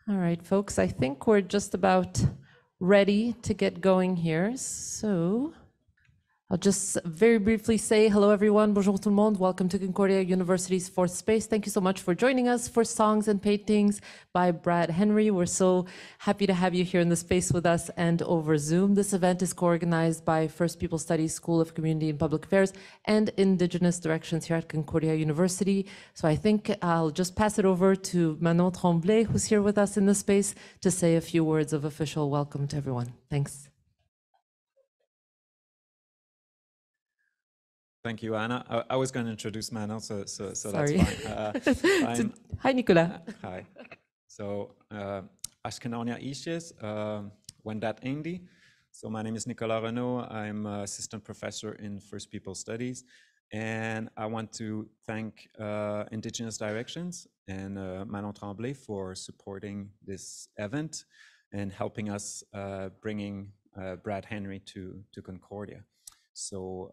All right, folks, I think we're just about ready to get going here. So I'll just very briefly say hello, everyone. Bonjour tout le monde. Welcome to Concordia University's Fourth Space. Thank you so much for joining us for Songs and Paintings by Brad Henry. We're so happy to have you here in the space with us and over Zoom. This event is co-organized by First People Studies School of Community and Public Affairs and Indigenous Directions here at Concordia University. So I think I'll just pass it over to Manon Tremblay, who's here with us in the space, to say a few words of official welcome to everyone. Thanks. Thank you, Anna. I was going to introduce Manon, so Sorry. that's fine. Hi, Nicolas. Hi. So, Ashkenania Ishes, Wendat Indi. So my name is Nicolas Renaud. I'm assistant professor in First People Studies. And I want to thank Indigenous Directions and Manon Tremblay for supporting this event and helping us bringing Brad Henry to Concordia. So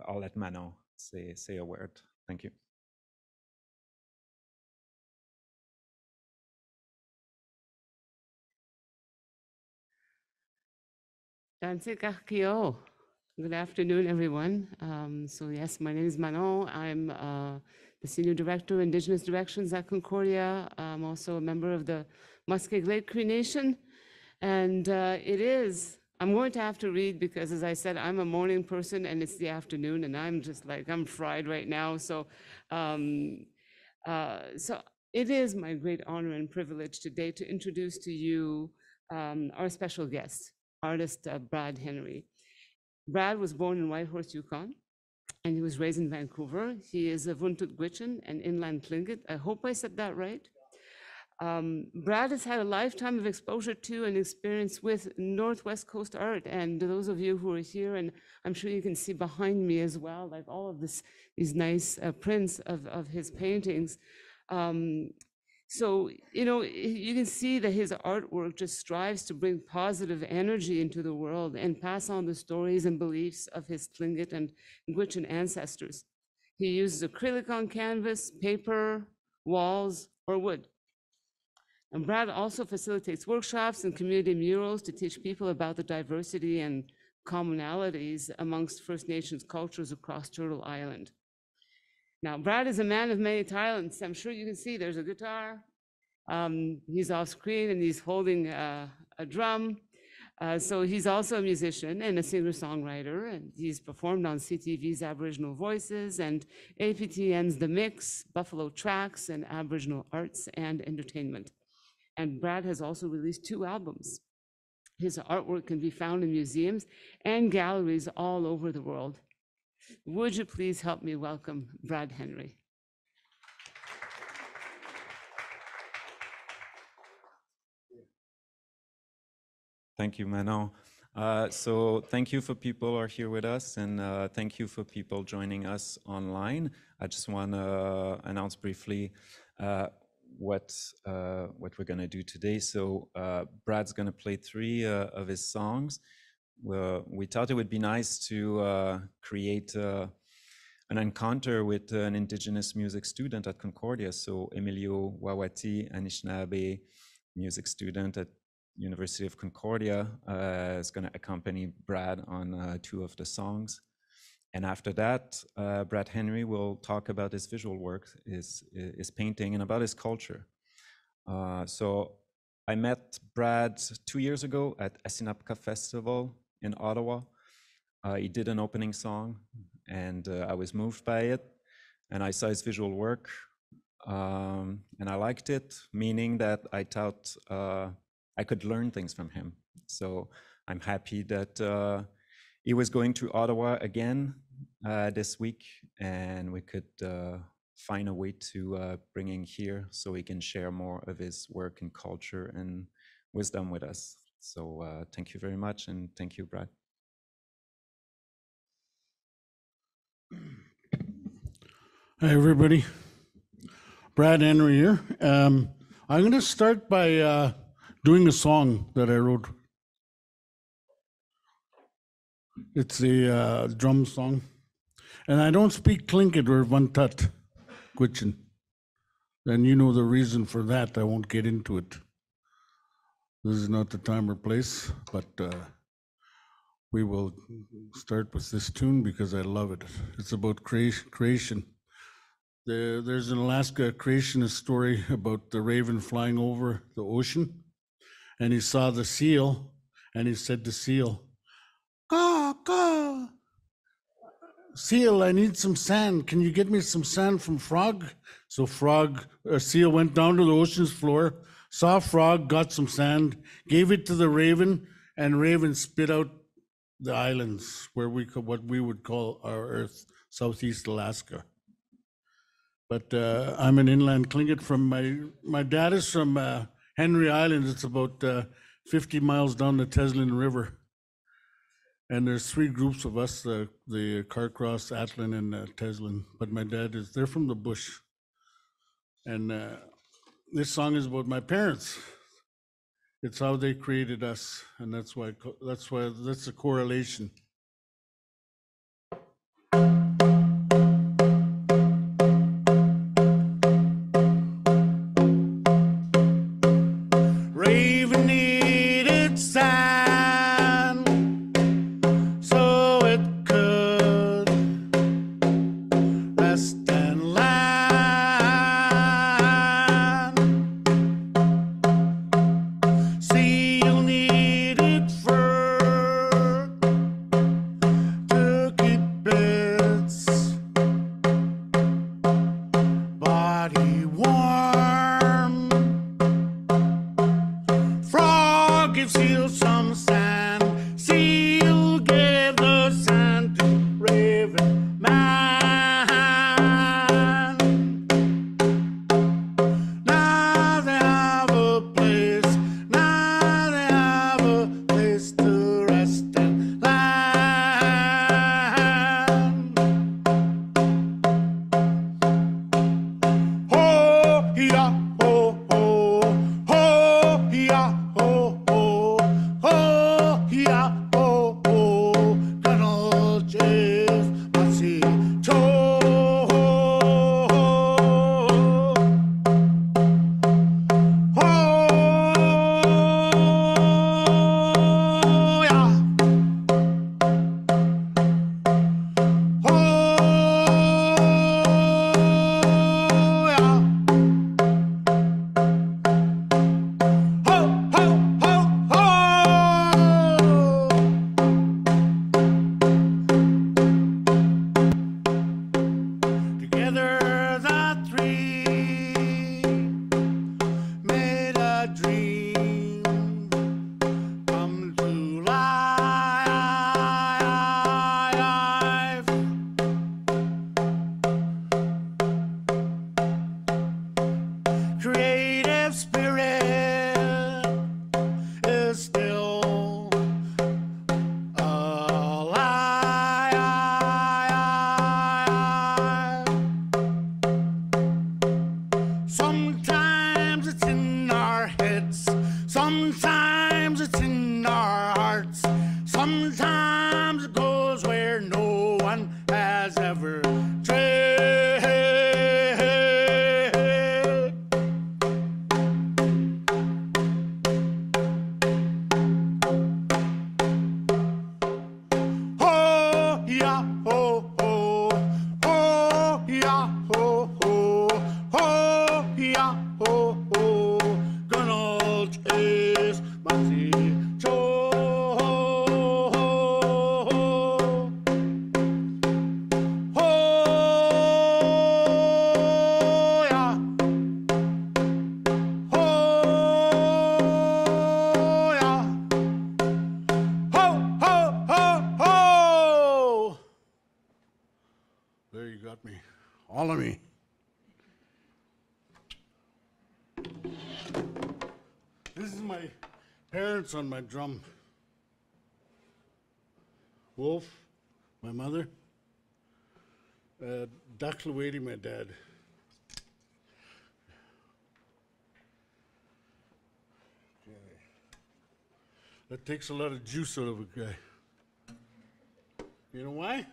I'll let Manon say a word. Thank you. Good afternoon, everyone. So yes, my name is Manon. I'm the Senior Director of Indigenous Directions at Concordia. I'm also a member of the Musqueam Lake Cree Nation. And I'm going to have to read because, as I said, I'm a morning person and it's the afternoon and I'm just like, I'm fried right now. So, so it is my great honor and privilege today to introduce to you our special guest, artist Brad Henry. Brad was born in Whitehorse, Yukon, and he was raised in Vancouver. He is a Vuntut Gwitch'in and inland Tlingit. I hope I said that right. Brad has had a lifetime of exposure to and experience with Northwest Coast art. And those of you who are here, and I'm sure you can see behind me as well, like all of these nice prints of his paintings. So, you know, you can see that his artwork just strives to bring positive energy into the world and pass on the stories and beliefs of his Tlingit and Gwitch'in ancestors. He uses acrylic on canvas, paper, walls, or wood. And Brad also facilitates workshops and community murals to teach people about the diversity and commonalities amongst First Nations cultures across Turtle Island. Now, Brad is a man of many talents. I'm sure you can see there's a guitar. He's off screen and he's holding a drum. So he's also a musician and a singer-songwriter, and he's performed on CTV's Aboriginal Voices and APTN's The Mix, Buffalo Tracks, and Aboriginal Arts and Entertainment. And Brad has also released 2 albums. His artwork can be found in museums and galleries all over the world. Would you please help me welcome Brad Henry? Thank you, Manon. So thank you for people who are here with us, and thank you for people joining us online. I just want to announce briefly what we're going to do today. So Brad's going to play 3 of his songs. We thought it would be nice to create an encounter with an Indigenous music student at Concordia. So Emilio Wawati, Anishinaabe music student at University of Concordia, is going to accompany Brad on 2 of the songs. And after that, Brad Henry will talk about his visual work, his painting, and about his culture. So I met Brad 2 years ago at Asinapka Festival in Ottawa. He did an opening song, and I was moved by it. And I saw his visual work, and I liked it, meaning that I thought I could learn things from him. So I'm happy that he was going to Ottawa again this week, and we could find a way to bring him here so he can share more of his work and culture and wisdom with us. So thank you very much, and thank you, Brad. Hi, everybody. Brad Henry here. I'm going to start by doing a song that I wrote. It's a drum song. And I don't speak Tlingit or Vuntut Gwitch'in. And you know the reason for that. I won't get into it. This is not the time or place, but we will start with this tune because I love it. It's about creation. There's an Alaska creationist story about the raven flying over the ocean, and he saw the seal, and he said to seal, "Caw, caw. Seal, I need some sand. Can you get me some sand from Frog?" So seal went down to the ocean's floor, saw Frog, got some sand, gave it to the raven, and raven spit out the islands where what we would call our Earth, Southeast Alaska. But I'm an inland Tlingit from my dad is from Henry Island. It's about 50 miles down the Teslin River. And there's 3 groups of us, the Carcross, Atlin, and Teslin. But my dad they're from the bush. And this song is about my parents. It's how they created us. And that's a correlation. Raven needed sand so it could rest and land. Seal needed fur to keep its body warm. Frog gives seal some sand. Seal gave the sand to Raven Man. Now they have a place. Now they have a place to rest and land. Ho, ya, ho, ho. Ho, ya, ho, ho. Ho, ya, ho, ho. Colonel James Massey Cho. Ho, ya. Ho, ya. Ho, ho, ho, ho. Together the 3 made a dream come to life. Creative spirit is still alive. Sometimes it's in our heads, sometimes it's in our hearts, sometimes it goes where no one has ever tread. Ho, ya, ho, ho. Ho, ya, ho, ho. Ho, ya, ho, ho. Good old Chase Massey Cho. Ho, ya. Ho, ya. Ho, ho, ho, ho. There you got me. All of me. This is my parents on my drum. Wolf, my mother. Daklawady, my dad. That takes a lot of juice out of a guy. You know why?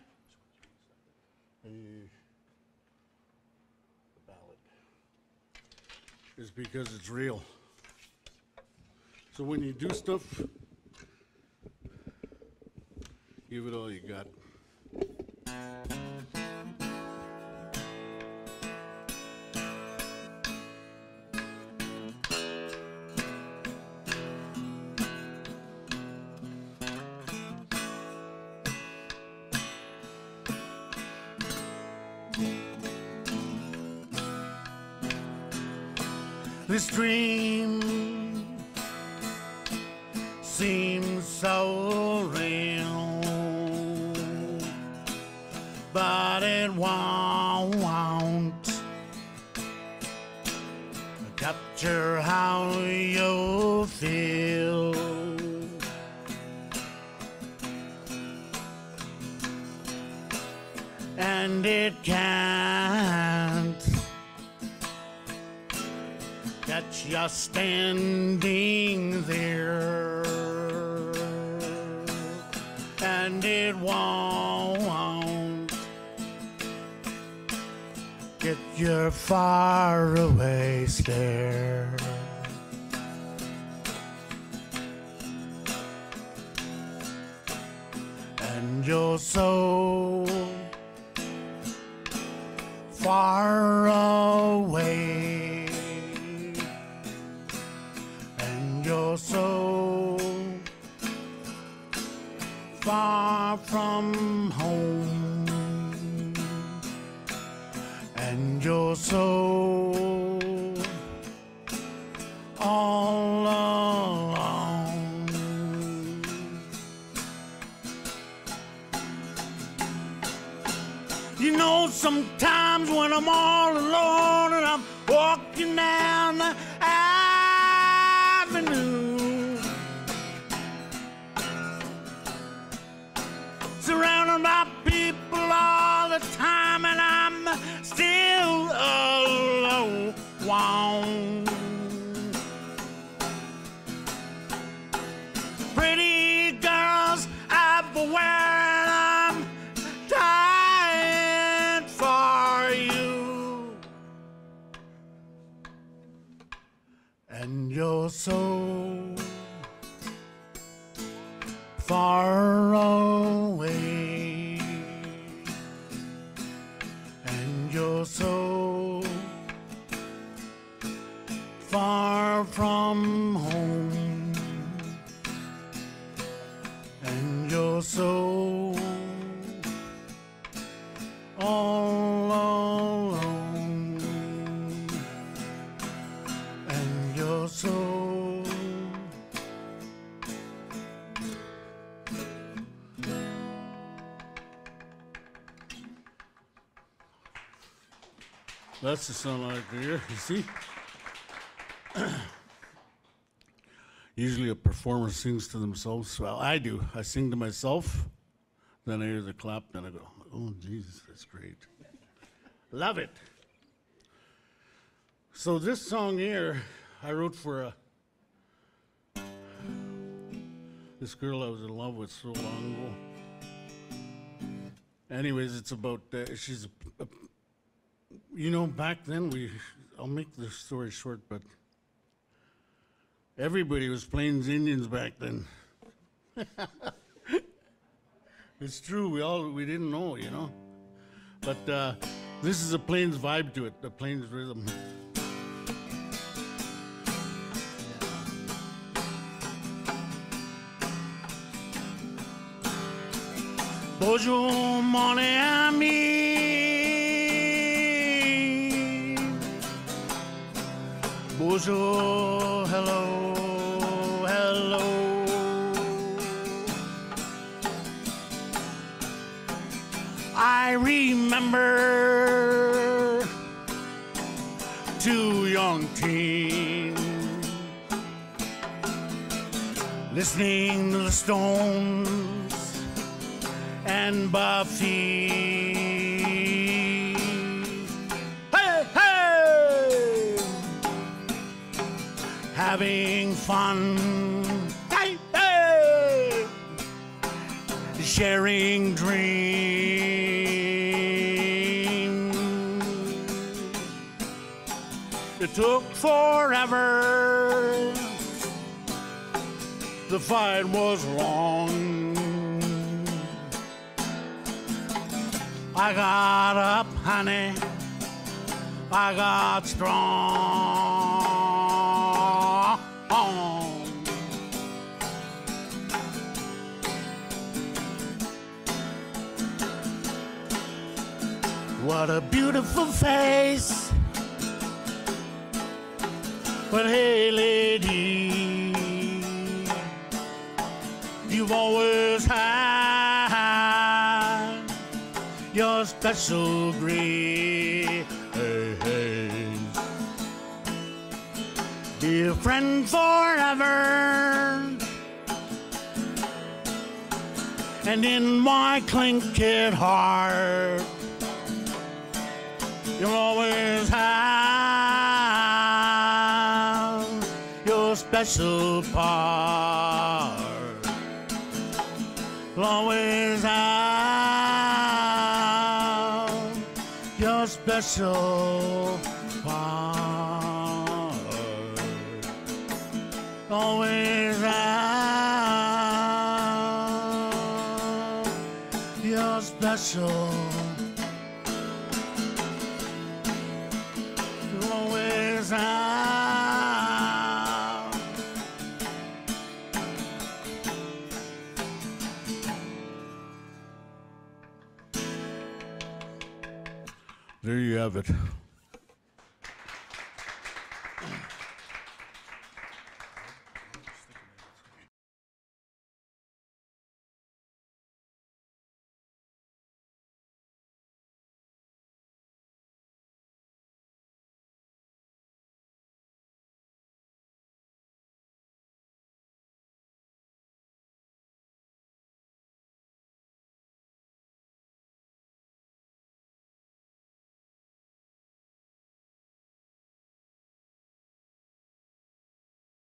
The ballad is because it's real. So when you do stuff, give it all you got. This dream seems so real, but it won't capture how you feel. And it can't catch you standing there, and it won't get your far away stare. And you're so far away, and you're so far from home, and you're so all alone. You know, sometimes when I'm all alone and I'm walking down the avenue, surrounded by people all the time, and I'm still alone. Pretty girls everywhere, and I'm dying for you. And you're so far away, and you're so far from home, and you're so all alone, and you're so that's the song I like to hear, you see? Usually a performer sings to themselves. Well, I do. I sing to myself, then I hear the clap, then I go, oh, Jesus, that's great. Love it. So this song here, I wrote for this girl I was in love with so long ago. Anyways, it's about, she's, you know, back then I'll make the story short, but everybody was Plains Indians back then. It's true, we didn't know, you know. But this is a Plains vibe to it, the Plains rhythm. Bonjour, mon ami. Bonjour, hello, hello. I remember two young teens listening to the Stones and Buffy. Hey, hey! Having fun. Hey, hey! Sharing dreams. It took forever the fight was long. I got up, honey, I got strong. What a beautiful face. But hey, lady, you've always had your special grace. Dear friend forever, and in my Tlingit heart, you'll always have your special part. You'll always have your special part. Always have your special. Always have. There you have it.